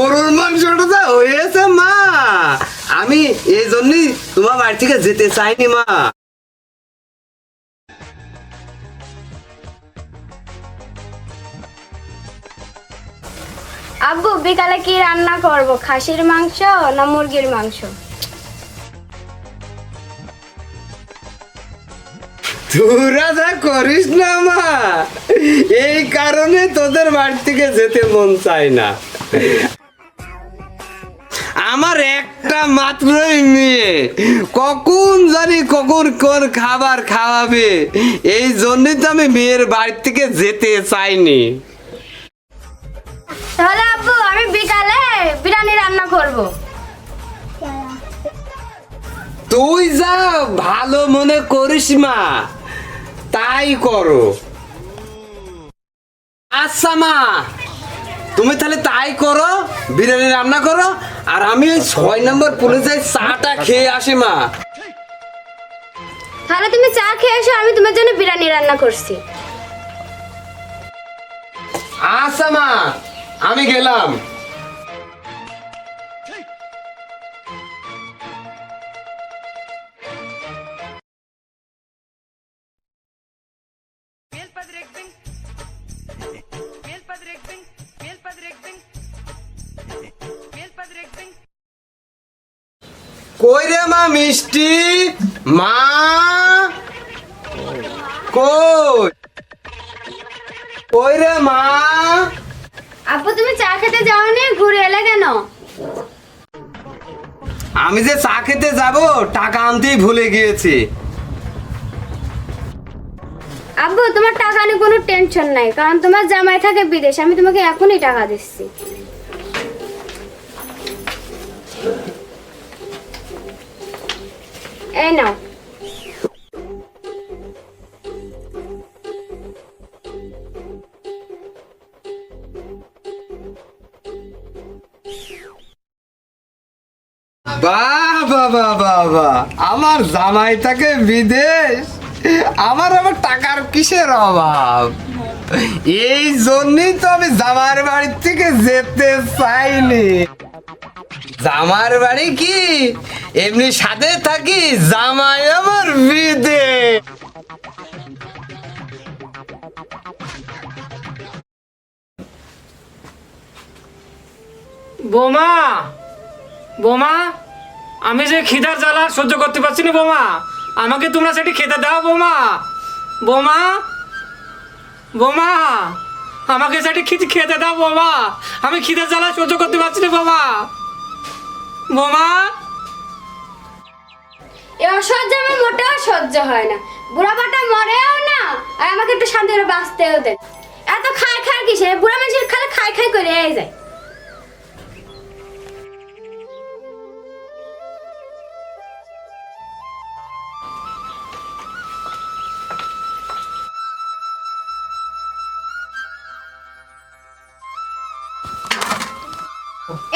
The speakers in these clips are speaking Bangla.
গরুর মাংসটা যা হয়েছে মা, আমি এই জন্যই তোমার বাড়ি থেকে যেতে চাইনি মা। আব্বু বিকালে কি রান্না করব, খাসির মাংস না মুরগির মাংস? তোরা যা করিস না মা, এই কারণে তোদের বাড়ি থেকে যেতে মন চায় না। আমার একটা মাত্রই মেয়ে, কখন জানি কখন কোন খাবার খাওয়াবে, এই জন্যই তো আমি মেয়ের বাড়ি থেকে যেতে চাইনি। তাহলে আব্বু আমি বিকালে বিরিয়ানি রান্না করব। তুই যা ভালো মনে করিস মা, তাই করো। আচ্ছা মা, তুমি তাহলে তাই করো, বিরিয়ানি রান্না করো, আর আমি ওই 6 নম্বর পুলিশে চাটা খেয়ে আসি মা। তাহলে তুমি চা খেয়ে এসো, আমি তোমার জন্য বিরিয়ানি রান্না করছি। আচ্ছা মা, আমি গেলাম। কই রে মা মিষ্টি, মা কই, কই রে মা? আব্বু তুমি চা খেতে যাওনি, ঘুরে এলে কেন? আমি যে চা খেতে যাব, টাকা আনতেই ভুলে গিয়েছি। আব্বু তোমার টাকা নিয়ে কোনো টেনশন নাই, কারণ তোমার জামাই থাকে বিদেশ, আমি তোমাকে এখনই টাকা দিচ্ছি। এই নাও। বাহ বাহ বাহ বাহ বাহ, আমার জামাই থাকে বিদেশ, আমার আবার টাকার কিসের অভাব? এই জন্যই তো আমি জামার বাড়ি থেকে যেতে চাইনি। জামার বাড়ি কি এমনি সাথে থাকি, জামাই আমার বিদেশ। বোমা, বোমা, আমি যে খিদার জ্বালা সহ্য করতে পারছি না বোমা, আমাকে তোমরা সেটি খেতে দাও বোমা। বোমা, বোমা, আমাকে সেটি খেতে দাও বোমা, আমি খিদার জ্বালা সহ্য করতে পারছি না বোমা। বোমা, এই অসহ্য আমার মোটেও সহ্য হয় না। বুড়া বাটা মরেও না, আর আমাকে একটু শান্তি করে বাঁচতেও দেয়। এত খাই খাই কিসে? বুড়া মানুষের খালি খাই খাই করে যায়।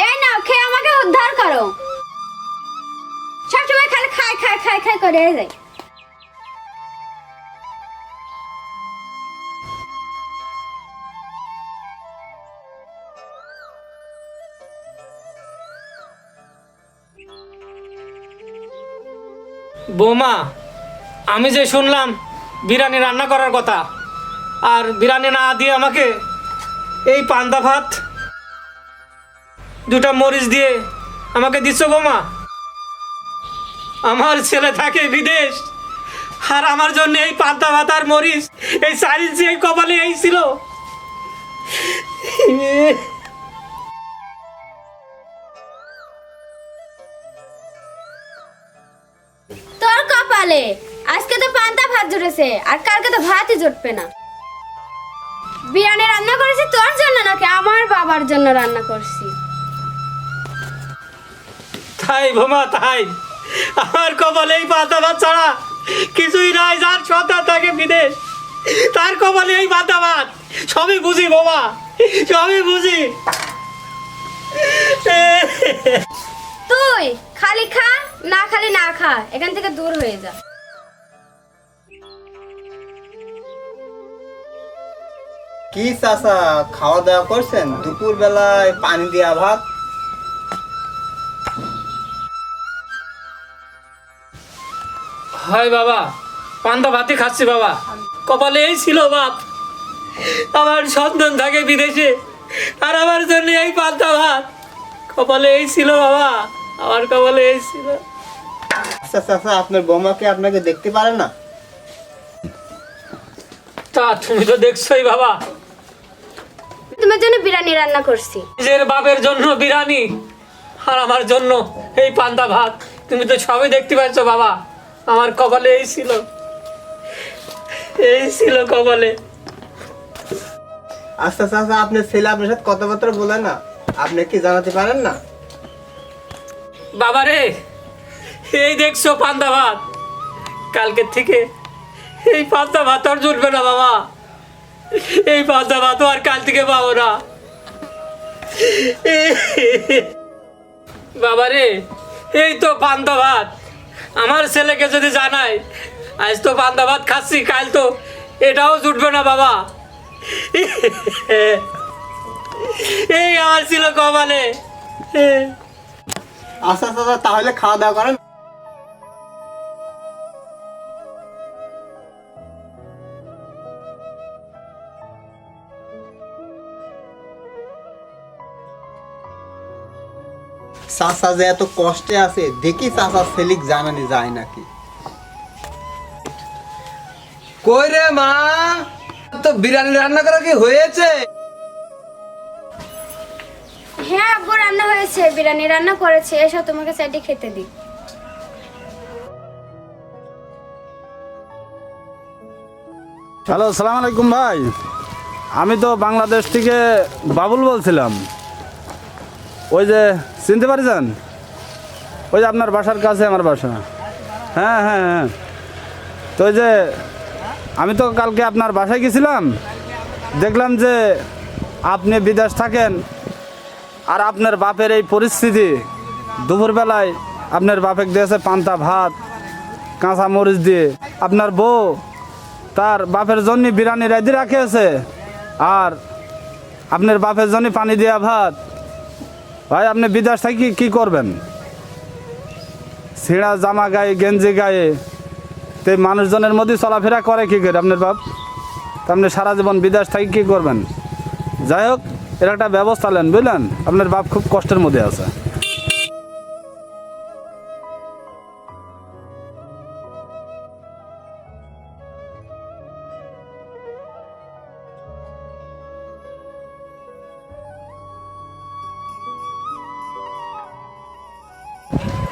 এই নাও, খেয়ে আমাকে উদ্ধার করো। সবসময় খালি খাই খাই খাই খাই করে যায়। বোমা, আমি যে শুনলাম বিরিয়ানি রান্না করার কথা, আর বিরিয়ানি না দিয়ে আমাকে এই পান্তা ভাত 2টা মরিচ দিয়ে আমাকে দিচ্ছ বোমা। আমার ছেলে থাকে বিদেশ, আর আমার জন্য এই পান্তা ভাত আর মরিচ, এই 4 ইঞ্চি এই কপালে এই ছিল। তোর কপালে আজকে তো পান্তা ভাত জুটেছে, আর কালকে তো ভাতই জুটবে না। বিরিয়ানি রান্না করেছি তোর জন্য নাকি আমার বাবার জন্য রান্না করছি? তাই বোমা, তাই আমার কপালে এই পান্তা ভাত ছাড়া কিছুই নাই। যার সন্তান থাকে বিদেশ, তার কপালে এই পান্তা ভাত। সবই বুঝি বোমা, সবই বুঝি। তুই খালি খা, না খালি না খা, এখান থেকে দূর হয়ে যা। কি চাচা, খাওয়া দাওয়া করছেন? দুপুর বেলায় পানি দিয়া ভাত। হয় বাবা, পান্তা ভাতই খাচ্ছি বাবা। কপালে এই ছিল বাপ, আমার সন্তান থাকে বিদেশে, আর আমার জন্য এই পান্তা ভাত। কপালে এই ছিল বাবা, আমার কপালে এই ছিল। আচ্ছা চাচা, আপনার বৌমাকে আপনাকে দেখতে পারে না? তা তুমি তো দেখছোই বাবা, তোমার জন্য বিরিয়ানি রান্না করছি। নিজের বাপের জন্য বিরিয়ানি আর আমার জন্য এই পান্তা ভাত। তুমি তো সবই দেখতে পাচ্ছ বাবা, আমার কপালে এই ছিল, এই ছিল কপালে। আচ্ছা চাচা, আপনার ছেলে আপনার সাথে কথাবার্তা বলে না? আপনি কি জানাতে পারেন না? বাবা রে, এই দেখছো পান্তা ভাত, কালকে থেকে এই পান্তা ভাত আর জুটবে না বাবা। এই পান্তা ভাত আর কাল থেকে পাবো না বাবা রে। এই তো পান্তা ভাত, আমার ছেলেকে যদি জানাই আজ তো পান্তা ভাত খাচ্ছি, কাল তো এটাও জুটবে না বাবা। এই আমার ছিল কপালে। আচ্ছা চাচা, তাহলে খাওয়া দাওয়া করেন। চাচা যে এত কষ্টে আছে, দেখি চাচা ছেলিক জানানি যায় নাকি। কই রে মা, তো বিরিয়ানি রান্না করা কি হয়েছে? হ্যাঁ আব্বু, রান্না হয়েছে, বিরিয়ানি রান্না করেছে, এসো তোমাকে চাইটি খেতে দিই। হ্যালো, সালাম আলাইকুম ভাই। আমি তো বাংলাদেশ থেকে বাবুল বলছিলাম। ওই যে চিনতে পারছেন, ওই যে আপনার বাসার কাছে আমার বাসা। হ্যাঁ হ্যাঁ হ্যাঁ, তো ওই যে আমি তো কালকে আপনার বাসায় গেছিলাম, দেখলাম যে আপনি বিদেশ থাকেন আর আপনার বাপের এই পরিস্থিতি। দুপুরবেলায় আপনার বাপের দিয়েছে পান্তা ভাত কাঁচা মরিচ দিয়ে, আপনার বউ তার বাপের জন্য বিরিয়ানি রেডি রাখিয়েছে, আর আপনার বাপের জন্য পানি দেওয়া ভাত। ভাই আপনি বিদেশ থেকে কি করবেন? ছিঁড়া জামা গায়ে, গেঞ্জি গায়ে, তো এই মানুষজনের মধ্যে চলাফেরা করে কী করে আপনার বাপ? তা আপনি সারা জীবন বিদেশ থেকে কী করবেন? যাই হোক, এর একটা ব্যবস্থা নেন, বুঝলেন? আপনার বাপ খুব কষ্টের মধ্যে আছে।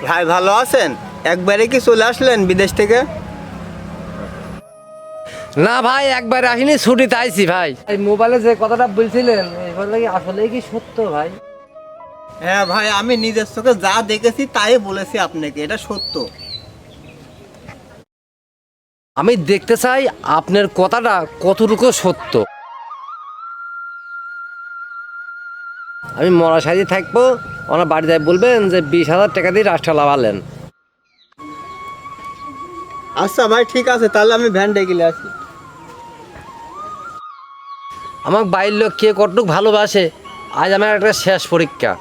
ভাই ভালো আছেন? একবারে কি চলে আসলেন বিদেশ থেকে? না ভাই, একবার আসিনি, ছুটিতে আইছি ভাই। এই মোবাইলে যে কথাটা বলছিলেন, এবার কি আসলে কি সত্য ভাই? হ্যাঁ ভাই, আমি নিজের চোখে যা দেখেছি তাই বলেছি আপনাকে, এটা সত্য। আমি দেখতে চাই আপনার কথাটা কতটুকু সত্য। আমি মরা সাইজে থাকবো, ওনার বাড়ি যাই বলবেন যে 20,000 টাকা দিয়ে রাষ্ট্র লাভালেন। আচ্ছা ভাই, ঠিক আছে, তাহলে আমি ভ্যান ডেকে আসি। আমার বাড়ির লোক কে কতটুক ভালোবাসে, আজ আমার একটা শেষ পরীক্ষা।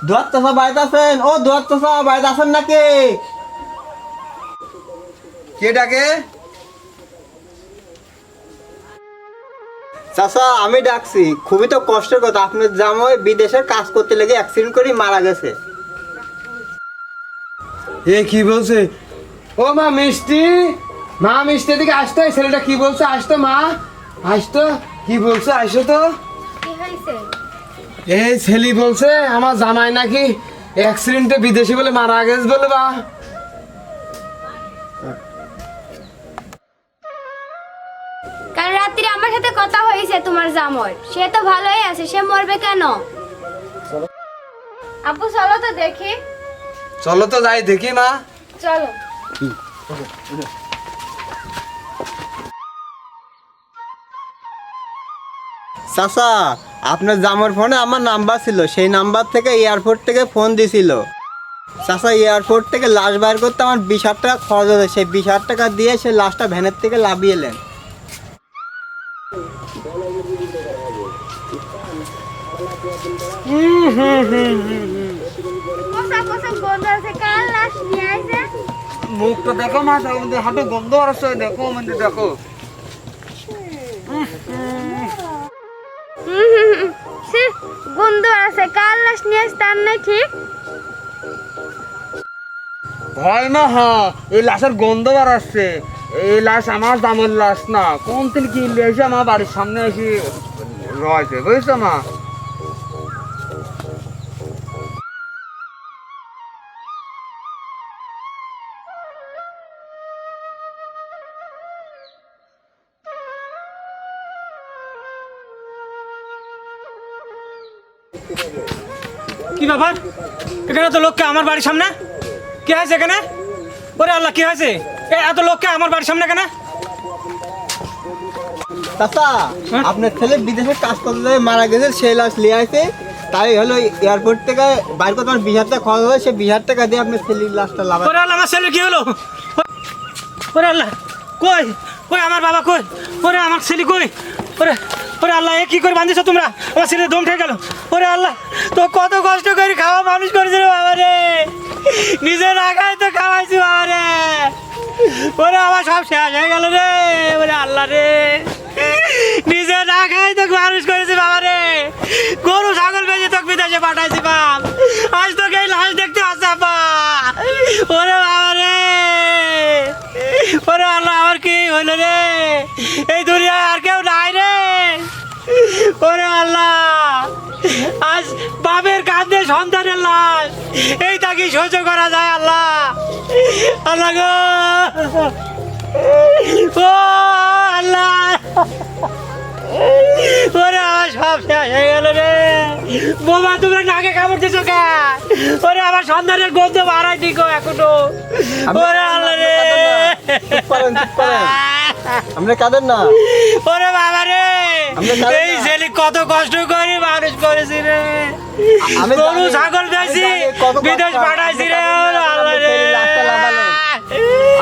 দুয়ার চাষা বাড়িতে আছেন? ও দুয়ার চাষা বাড়িতে আছেন নাকি? কে ডাকে? চাচা আমি ডাকছি, খুবই তো কষ্টের কথা, আপনার জামাই বিদেশের কাজ করতে লেগে অ্যাক্সিডেন্ট করে মারা গেছে। এ কি বলছে? ও মা মিষ্টি, মা মিষ্টি দিকে আসতো, এই ছেলেটা কি বলছে? আসতো মা, আসতো, কি বলছে? আসো তো। কি হয়েছে? এই ছেলে বলছে আমার জামাই নাকি অ্যাক্সিডেন্টে বিদেশে বলে মারা গেছে বলে। বা আমার সাথে কথা হয়েছে তোমার জামাই, সে তো ভালোই আছে, সে মরবে কেন? আপু চলো তো দেখি। চলো তো যাই দেখি মা। চলো। চাচা, আপনার জামার ফোনে আমার নাম্বার ছিল, সেই নাম্বার থেকে এয়ারপোর্ট থেকে ফোন দিছিল। চাচা, এয়ারপোর্ট থেকে লাশ বাইর করতে আমার 20,000 টাকা খরচ হয়েছে, সেই 20,000 টাকা দিয়ে সেই লাশটা ভ্যানের থেকে লাভিয়ে এলেন। কোসা কোসা গন্ধ আছে, কাল লাশ নিয়ে আইছে। মুখটা দেখো মা, তার মধ্যে হাঁটু গন্ধ আসছে, দেখো মধ্যে দেখো। সে গন্ধ আছে, কাল লাশ নিয়ে আইছে তার নাই ঠিক। ভয় না, হ্যাঁ এই লাশের গন্ধ বার আসছে। এই লাশ আমার দামের লাশ না, কোন থেকে কি এসে আমার বাড়ির সামনে এসে রয়েছে, বুঝছো মা? কি ব্যাপার, এখানে তো লোককে আমার বাড়ির সামনে, কি হয়েছে এখানে? ওরে আল্লাহ, কি হয়েছে? এত লোককে আমার বাড়ির সামনে কেন? চাচা, আপনার ছেলে বিদেশে কাজ করতে মারা গেছে, সেই লাশ নিয়ে আসে। তাই হলো এয়ারপোর্ট থেকে বাইর করতে আমার 20,000 টাকা খরচ হয়, সেই 20,000 টাকা দিয়ে আপনার ছেলের লাশটা লাভ। ওরে আল্লাহ, আমার ছেলে কি হলো? ওরে আল্লাহ, কই কই আমার বাবা কই? ওরে আমার ছেলে কই? ওরে ওরে আল্লাহ, এ কি করে বাঁধিছো তোমরা? আমার ছেলে দম ঠেকে গেল। ওরে আল্লাহ, তো কত কষ্ট করে খাওয়া মানুষ করেছে রে বাবা রে, নিজে না খাই তো খাওয়াইছি বাবা রে। ওরে আমার সব শেষ হয়ে গেল রে। ওরে আল্লাহ রে, নিজে না খাই তো মানুষ করেছি বাবা রে। গরু ছাগল বেঁচে তোকে বিদেশে পাঠাইছি বাপ, আজ তোকে এই লাশ দেখতে আসছে আপা। ওরে বাবা রে, ওরে আল্লাহ, আমার কি হইলো রে? এই দুনিয়ায় আর কেউ নাই রে। ওরে আল্লাহ, আজ বাপের কাঁধে সন্তানের লাশ, এইটা কি সহ্য করা যায়? আল্লাহ আল্লাহ গো, ও আল্লাহ, ওরে আমার সব শেষ হয়ে গেল রে। বোমা, তোমরা নাকে কামড় দিছো কে? ওরে আমার সন্তানের গন্ধ বাড়াই দিকো এখনো। ওরে আল্লাহ রে, চুপ করেন, চুপ করেন। আমরা কাঁদেন না। ওরে বাবা রে, আমরা জানি এই না। ছেলে কত কষ্ট করে মানুষ করেছি রে। আমি গরু জানি, ছাগল আমি বেশি জানি কত কষ্ট বিদেশ হয়। পাঠাইছি রে। আপনি ওরে আল্লাহ রে, সেই লাশটা লাভালেন।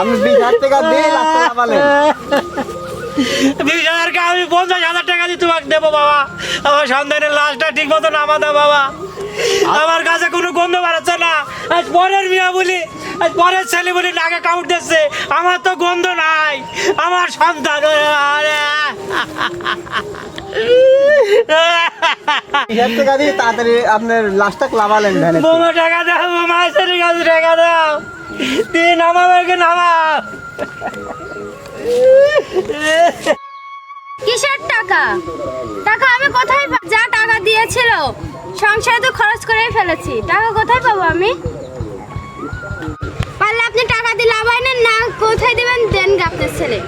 আমি 20,000 টাকা দিয়ে লাশটা লাভালেন। 20,000 কে আমি 50,000 টাকা দিয়ে তোমাকে দেবো বাবা। আমার সন্তানের লাশটা ঠিক মতো নামা দাও বাবা। আমার কাছে কোনো গন্ধ বাড়াচ্ছে না। আজ পরের মিয়া বলি, আজ পরের ছেলে বলি নাকে কামড় দিচ্ছে, আমার তো গন্ধ নাই। আমার সন্তান, ওরে আরে। 20,000 টাকা দিয়ে তাড়াতাড়ি আপনার লাশটা লাভালেন ভ্যানে। বোমা টাকা দাও, বোমা ছেলের কাছে টাকা দাও, দিয়ে নামাবে নামাও। কিসের টাকা? টাকা আমি কোথায় যা টাকা দিয়েছিল সংসারে তো খরচ করেই ফেলেছি, টাকা কোথায় পাবো আমি? পারলে আপনি টাকা দিলে আবার নেন না, কোথায় দিবেন দেন গে আপনার ছেলে,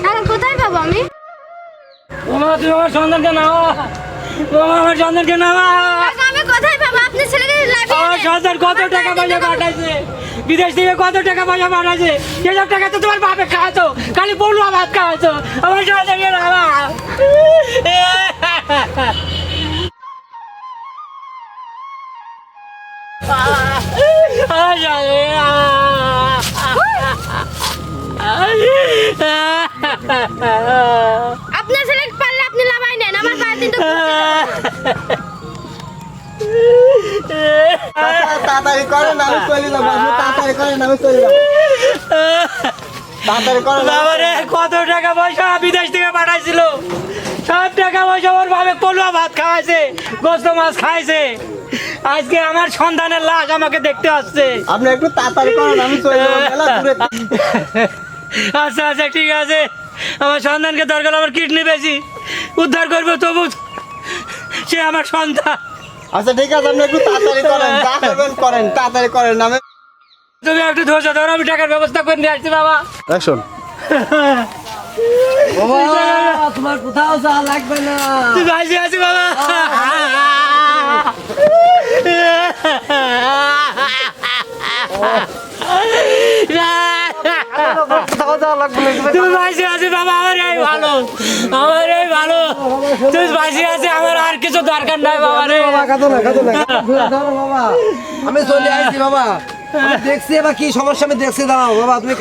টাকা কোথায় পাবো আমি? বোমা, তুমি আমার সন্তানকে নাও, বোমা আমার সন্তানকে নামা। টাকা আমি কোথায় পাবো? আপনার ছেলেকে লাভিয়ে আমার দেন। সন্তান কত টাকা পয়সা পাঠাইছে, বিদেশ থেকে কত টাকা পয়সা পাঠাইছে, সেসব টাকা তো তোমার বাপে খাওয়াতো, খালি বলুয়া ভাত খাওয়াতো। আমার সন্তানকে নামা। আপনার ছেলেকে পারলে আপনি লাভাই নেন, আমার বাড়ি কিন্তু চাচা, তাড়াতাড়ি করেন, আমি চলে যাবো। আপনি তাড়াতাড়ি করেন, আমি চলে যাবো। তাড়াতাড়ি করেন। বাবারে, কত টাকা পয়সা বিদেশ থেকে পাঠাইছিল, সব টাকা পয়সা ওর ভাবে পলুয়া ভাত খাওয়াইছে, গোস্ত মাছ খাইছে। আজকে আমার সন্তানের লাশ আমাকে দেখতে আসছে। আপনি একটু তাড়াতাড়ি করেন, আমি চলে যাবো। মেলা দূরে। আচ্ছা আচ্ছা, ঠিক আছে। আমার সন্তানকে দরকার, আমার কিডনি বেশি উদ্ধার করবো, তবু সে আমার সন্তান। আচ্ছা ঠিক আছে, আপনি একটু তাড়াতাড়ি করেন, যা করবেন করেন, তাড়াতাড়ি করেন। আমি তুমি একটু ধৈর্য ধরো, আমি টাকার ব্যবস্থা করে নিয়ে আসছি বাবা। অ্যাকশন। তোমার কোথাও যাওয়া লাগবে না। তুই ভাইসে আছিস বাবা। তুমি ভাইসে আছিস বাবা, আমার এই ভালো, আমার এই ভালো। তুই ভাইসে আছিস, আমার আর কিছু দরকার নাই বাবা রে। বাবা আমি চলে আসছি বাবা, আমি দেখছি এবার কি সমস্যা আমি দেখছি, দাঁড়াও বাবা তুমি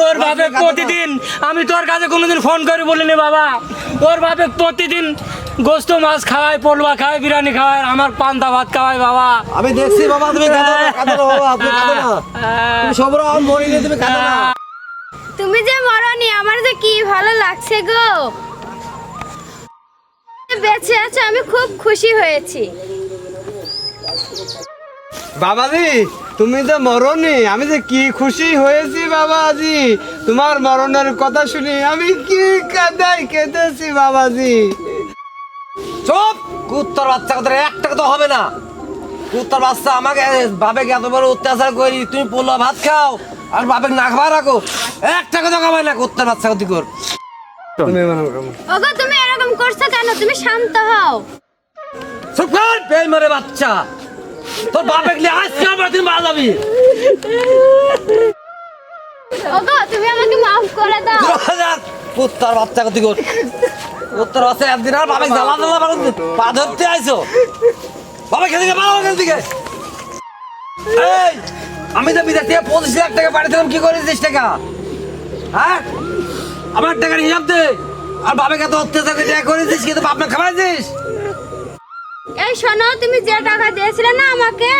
ওর বাপে প্রতিদিন, আমি তোর কাছে কোনোদিন ফোন করে বলিনি বাবা, ওর বাপে প্রতিদিন গোস্ত মাছ খাওয়ায়, পোলবা খাওয়ায়, বিরিয়ানি খাওয়ায়, আমার পান্তা ভাত খাওয়ায় বাবা। আমি দেখছি বাবা, তুমি কাঁদো না বাবা, তুমি কাঁদো না, তুমি সবর আমার মরিনি, তুমি কাঁদো না। তুমি যে মরনি, আমার যে কি ভালো লাগছে গো। বেঁচে আছো, আমি খুব খুশি হয়েছি। বাবাজি তুমি তো মরনি, আমি যে কি খুশি হয়েছি বাবাজি, তোমার মরণের কথা শুনি আমি কি কাঁদাই কেঁদেছি বাবাজি। চুপ, কুত্তার বাচ্চা কথা একটা কথা হবে না। কুত্তার বাচ্চা, আমাকে বাপেকে এত বড় অত্যাচার করি, তুমি পোলা ভাত খাও আর বাপেক না খাবার রাখো, একটা কথা খাবে না। কুত্তার বাচ্চা ক্ষতি কর। ওগো তুমি এরকম করছো কেন? তুমি শান্ত হও। চুপ কর বেইমানের বাচ্চা, তোর বাপেক নিয়ে আজকে আমার দিন মারা যাবি। ওগো তুমি আমাকে মাফ করে দাও। কুত্তার বাচ্চা ক্ষতি কর। কুত্তার বাচ্চা একদিন আর বাপেক জ্বালা জ্বালা পা ধরতে আইছো। বাবা খেতে গিয়ে পালাও এখান থেকে। এই আমি তো বিদেশ থেকে 25 লাখ টাকা পাঠিয়েছিলাম, কি করেছিস টাকা? হ্যাঁ আমার টাকার হিসাব দে। আর বাবাকে এত অত্যাচার করেছিস, কিন্তু বাপ মা খাওয়াইছিস। এই শোনো, তুমি যে টাকা দিয়েছিলে না আমাকে,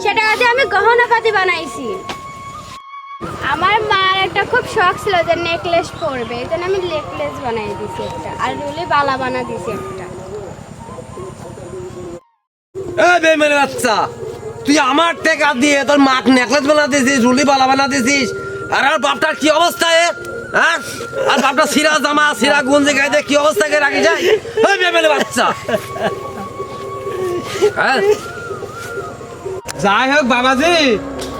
সে টাকা দিয়ে আমি গহনা পাতি বানাইছি। আমার মার একটা খুব শখ ছিল যে নেকলেস পরবে, এই জন্য আমি নেকলেস বানাই দিছি একটা, আর রুলি বালা বানা দিছি একটা। এই বেইমানের বাচ্চা, তুই আমার টাকা দিয়ে তোর মাক নেকলেস বানা দিছিস, রুলি বালা বানা দিছিস, আর আর বাপটার কি অবস্থা? হ্যাঁ, আর বাপটা সিরা জামা সিরা গুঞ্জি গাইতে কি অবস্থা করে রাখি যায়? এই বেইমানের বাচ্চা। হ্যাঁ যাই হোক বাবাজি,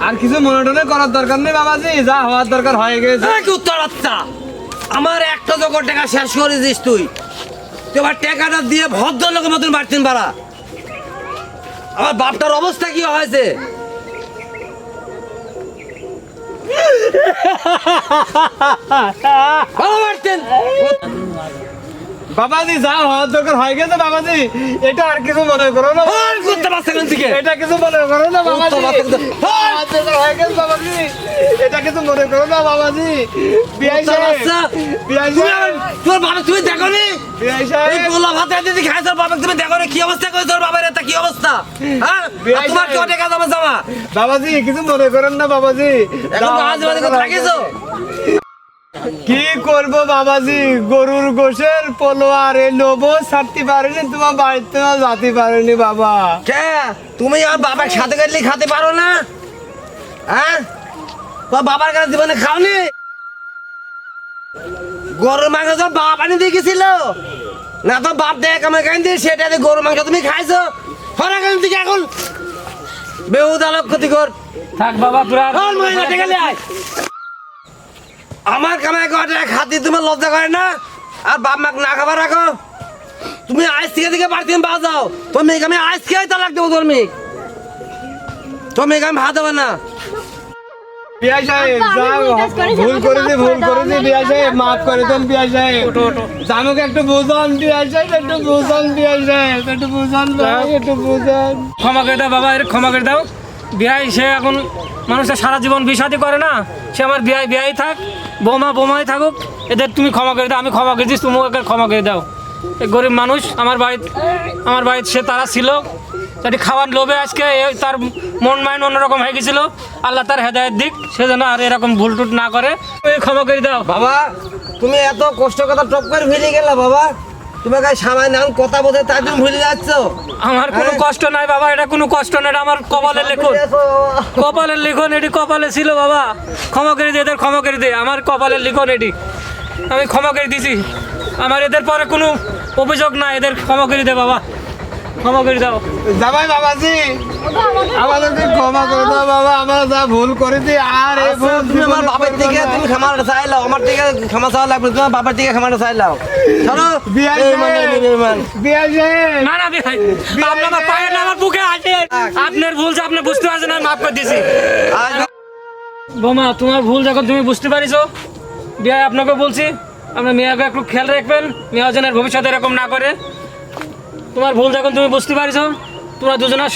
আর কিছু মনে টনে করার দরকার নেই বাবাজি, যা হওয়ার দরকার হয়ে গেছে। কি উত্তর বাচ্চা, আমার একটা জগর টাকা শেষ করে দিস তুই। তুই আবার টাকাটা দিয়ে ভদ্রলোকের মতন বাড়তেন পারা। আমার বাপটার অবস্থা কি হয়েছে? ভালো বাড়তেন। বাবাজি যা হওয়ার দরকার হয়ে গেছে বাবাজি, এটা আর কিছু মনে করো না। আর করতে পারছেন থেকে এটা কিছু মনে করো না বাবাজি, উত্তর বাচ্চা কিন্তু- হওয়ার দরকার হয়ে গেছে বাবাজি, এটা কিছু মনে করো না বাবাজি। বিআই উত্তর সাহেব, বাচ্চা, বিআই তুমি সাহেব, আমার- তোর বাবা তুমি দেখো নি? বিআই ওই সাহেব, পোলা ভাতে দিদি খায় তোর বাবা, তুমি দেখো নি কি অবস্থা করে তোর বাবার? এটা কি অবস্থা? হ্যাঁ, আর তোমার কি টাকা জমা জমা? বাবাজি কিছু মনে করেন না বাবাজি। এখন তো আজ বাজে কথা রাখিছো। কি করবো বাবাজি, গরুর গোশের পলোয়ার এ লোবো ছাড়তে পারেনি, তোমার বাড়িতে যাতে পারেনি বাবা। কে তুমি আর বাবার সাথে গেলে খেতে পারো না? হ্যাঁ, তোর বাবার কাছে জীবনে খাওনি? গরুর মাংস তো বাপ আনি দিয়ে গেছিল না, তো বাপ দেখ আমার কান দিয়ে সেটা দিয়ে গরুর মাংস তুমি খাইছো। ফরা কান থেকে এখন বেহুদা লোক ক্ষতি কর। থাক বাবা, তোরা আর- চল মহিলা ঠিক আছে, আয়। আমার কামাই করে খাতি তোমার লজ্জা করে না? আর বাপ মাক না খাবার রাখো। তুমি আইস থেকে দিকে বাড়তি পাওয়া যাও, তুমি আমি আইস খেয়ে তালাক দেবো। তুমি আমি ভাত হবে না। বিআই সাহেব আব্বা, আমি যা ভুল কাজ করেছি, ভুল আমাকে করেছি, মাফ ভুল করে দাও, করেছি আমি বিআই সাহেব, আর মাফ করে দেন বিআই সাহেব। জানুকে একটু বুঝান বিআই সাহেব, একটু বুঝান বিআই সাহেব, একটু বুঝান ভাই, একটু বুঝান। ক্ষমা করে দাও বাবা, এর ক্ষমা করে দাও। বিয়াই সে এখন মানুষের সারা জীবন বিষাদি করে না, সে আমার বিয়াই বিয়াই থাক, বৌমা বৌমাই থাকুক, এদের তুমি ক্ষমা করে দাও। আমি ক্ষমা করে দিস, তুমিও একে ক্ষমা করে দাও। এই গরিব মানুষ আমার বাড়িতে সে তারা ছিল, সেটি খাওয়ার লোভে আজকে তার মন মাইন্ড অন্যরকম হয়ে গেছিল। আল্লাহ তার হেদায়েত দিক, সে যেন আর এরকম ভুল টুট না করে, তুমি ক্ষমা করে দাও। বাবা তুমি এত কষ্ট কথা টপ করে ভুলে গেলা বাবা, তোমাকে সামান্য এখন কথা বলতে তাই তুমি ভুলে যাচ্ছ। আমার কোনো কষ্ট নাই বাবা, এটা কোনো কষ্ট নাই, এটা আমার কপালের লেখন, কপালের লিখন, এটি কপালে ছিল বাবা। ক্ষমা করে দে, এদের ক্ষমা করে দে, আমার কপালের লিখন এটি, আমি ক্ষমা করে দিছি। আমার এদের পরে কোনো অভিযোগ নাই, এদের ক্ষমা করে দে বাবা, ক্ষমা করে দাও। জামাই বাবাজি আমাদেরকে ক্ষমা করে দাও বাবা, আমরা যা ভুল করেছি আর এই ভুল তুমি আমার বাবার থেকে তুমি খামারটা চাইলাও, আমার থেকে খামার চাওয়া লাগবে, তোমার বাবার থেকে খামারটা চাইলাও। ধরো বিয়াই না না ভাই, আপনি আমার পায়ে না আমার বুকে আসে। আপনার ভুল যে আপনি বুঝতে পারছেন, আমি মাফ করে দিছি। বোমা, তোমার ভুল যখন তুমি বুঝতে পারিছো, বিয়ে আপনাকে বলছি আপনার মেয়েকে একটু খেয়াল রাখবেন, মেয়ে যেন ভবিষ্যতে এরকম না করে। তোমার ভুল যখন তুমি বুঝতে পারিছো, তোমরা দুজনা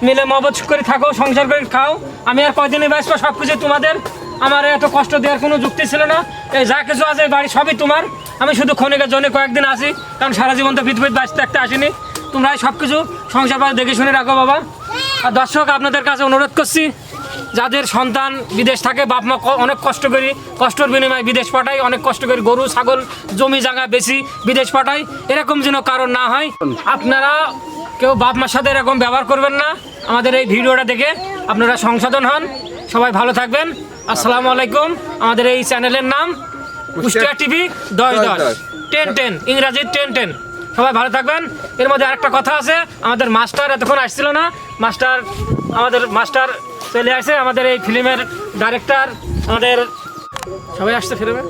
মিলে মহব্বত করে থাকো, সংসার করে খাও। আমি আর কয়দিনে বাঁচবো, সব কিছু তোমাদের। আমার এত কষ্ট দেওয়ার কোনো যুক্তি ছিল না। এই যা কিছু আছে বাড়ি সবই তোমার। আমি শুধু ক্ষণিকের জন্য কয়েকদিন আসি, কারণ সারা জীবন তো পৃথিবীতে বাঁচতে একটা আসিনি। তোমরাই সব কিছু সংসার পাশে দেখে শুনে রাখো বাবা। আর দর্শক, আপনাদের কাছে অনুরোধ করছি, যাদের সন্তান বিদেশ থাকে, বাপ মা অনেক কষ্ট করি, কষ্টের বিনিময়ে বিদেশ পাঠায়, অনেক কষ্ট করি, গরু ছাগল জমি জায়গা বেশি বিদেশ পাঠায়, এরকম যেন কারণ না হয়। আপনারা কেউ বাপ মার সাথে এরকম ব্যবহার করবেন না। আমাদের এই ভিডিওটা দেখে আপনারা সংশোধন হন। সবাই ভালো থাকবেন। আসসালামু আলাইকুম। আমাদের এই চ্যানেলের নাম কুষ্টিয়া টিভি 10-10 10-10, ইংরাজি 10-10। সবাই ভালো থাকবেন। এর মধ্যে আরেকটা কথা আছে, আমাদের মাস্টার এতক্ষণ আসছিল না, আমাদের মাস্টার চলে আসে, আমাদের এই ফিল্মের ডাইরেক্টর, আমাদের সবাই আসছে ফিল্মে।